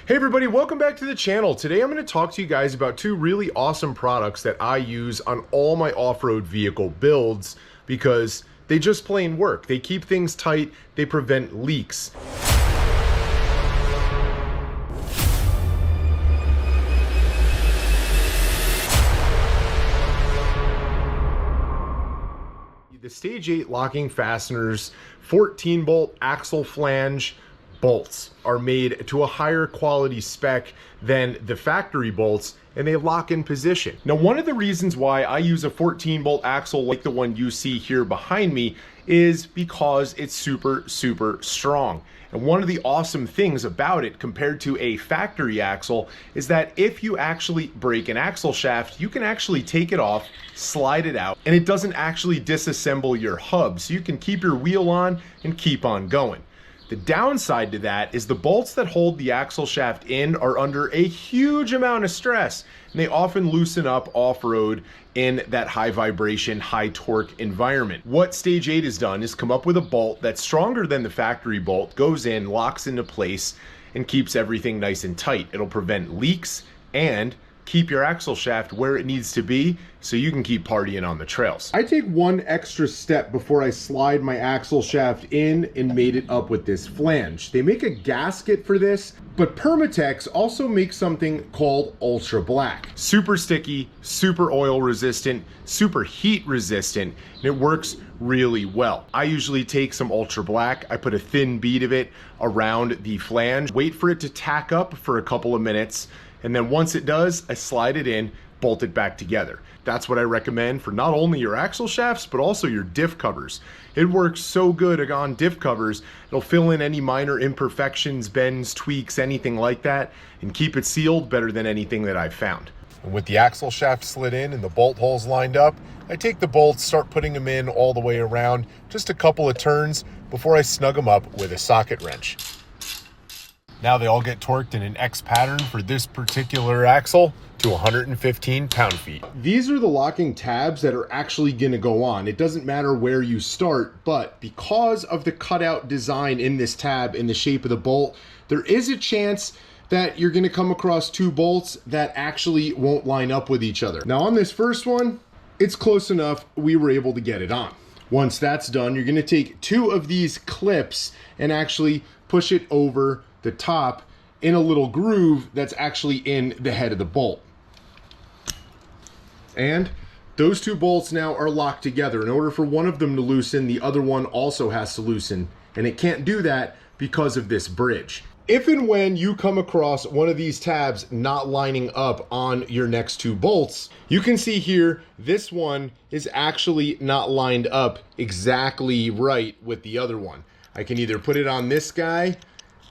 Hey everybody, welcome back to the channel. Today I'm going to talk to you guys about two really awesome products that I use on all my off-road vehicle builds because they just plain work. They keep things tight, they prevent leaks. The Stage 8 locking fasteners 14 bolt axle flange bolts are made to a higher quality spec than the factory bolts, and they lock in position. Now, one of the reasons why I use a 14 bolt axle like the one you see here behind me is because it's super strong. And one of the awesome things about it compared to a factory axle is that if you actually break an axle shaft, you can actually take it off, slide it out, and it doesn't actually disassemble your hub. So you can keep your wheel on and keep on going. The downside to that is the bolts that hold the axle shaft in are under a huge amount of stress, and they often loosen up off-road in that high vibration, high torque environment. What Stage 8 has done is come up with a bolt that's stronger than the factory bolt, goes in, locks into place, and keeps everything nice and tight. It'll prevent leaks and keep your axle shaft where it needs to be so you can keep partying on the trails. I take one extra step before I slide my axle shaft in and mate it up with this flange. They make a gasket for this, but Permatex also makes something called Ultra Black. Super sticky, super oil resistant, super heat resistant, and it works really well. I usually take some Ultra Black, I put a thin bead of it around the flange, wait for it to tack up for a couple of minutes, and then once it does, I slide it in, bolt it back together. That's what I recommend for not only your axle shafts, but also your diff covers. It works so good on diff covers. It'll fill in any minor imperfections, bends, tweaks, anything like that, and keep it sealed better than anything that I've found. And with the axle shaft slid in and the bolt holes lined up, I take the bolts, start putting them in all the way around, just a couple of turns before I snug them up with a socket wrench. Now they all get torqued in an X pattern for this particular axle to 115 pound-feet. These are the locking tabs that are actually gonna go on. It doesn't matter where you start, but because of the cutout design in this tab in the shape of the bolt, there is a chance that you're gonna come across two bolts that actually won't line up with each other. Now on this first one, it's close enough, we were able to get it on. Once that's done, you're gonna take two of these clips and actually push it over the top in a little groove that's actually in the head of the bolt. And those two bolts now are locked together. In order for one of them to loosen, the other one also has to loosen, and it can't do that because of this bridge. If and when you come across one of these tabs not lining up on your next two bolts, you can see here, this one is actually not lined up exactly right with the other one. I can either put it on this guy,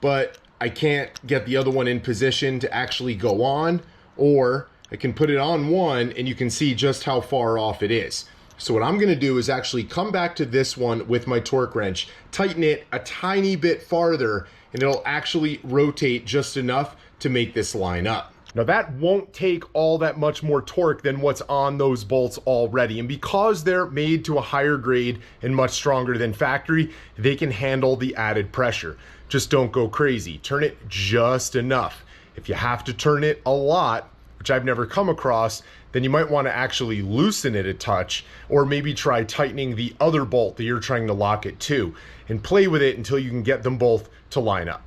but I can't get the other one in position to actually go on, or I can put it on one and you can see just how far off it is. So what I'm gonna do is actually come back to this one with my torque wrench, tighten it a tiny bit farther, and it'll actually rotate just enough to make this line up. Now that won't take all that much more torque than what's on those bolts already. And because they're made to a higher grade and much stronger than factory, they can handle the added pressure. Just don't go crazy. Turn it just enough. If you have to turn it a lot, which I've never come across, then you might want to actually loosen it a touch, or maybe try tightening the other bolt that you're trying to lock it to, and play with it until you can get them both to line up.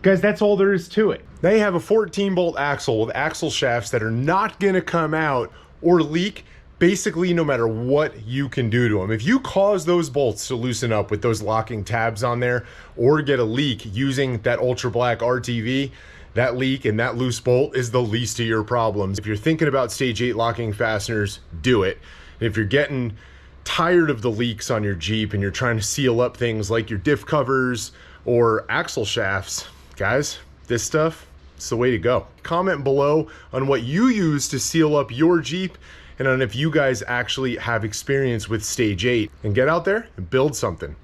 Guys, that's all there is to it. Now you have a 14 bolt axle with axle shafts that are not gonna come out or leak basically no matter what you can do to them. If you cause those bolts to loosen up with those locking tabs on there or get a leak using that Ultra Black RTV, that leak and that loose bolt is the least of your problems. If you're thinking about Stage 8 locking fasteners, do it. And if you're getting tired of the leaks on your Jeep and you're trying to seal up things like your diff covers or axle shafts, guys, this stuff, it's the way to go. Comment below on what you use to seal up your Jeep and on if you guys actually have experience with Stage 8, and get out there and build something.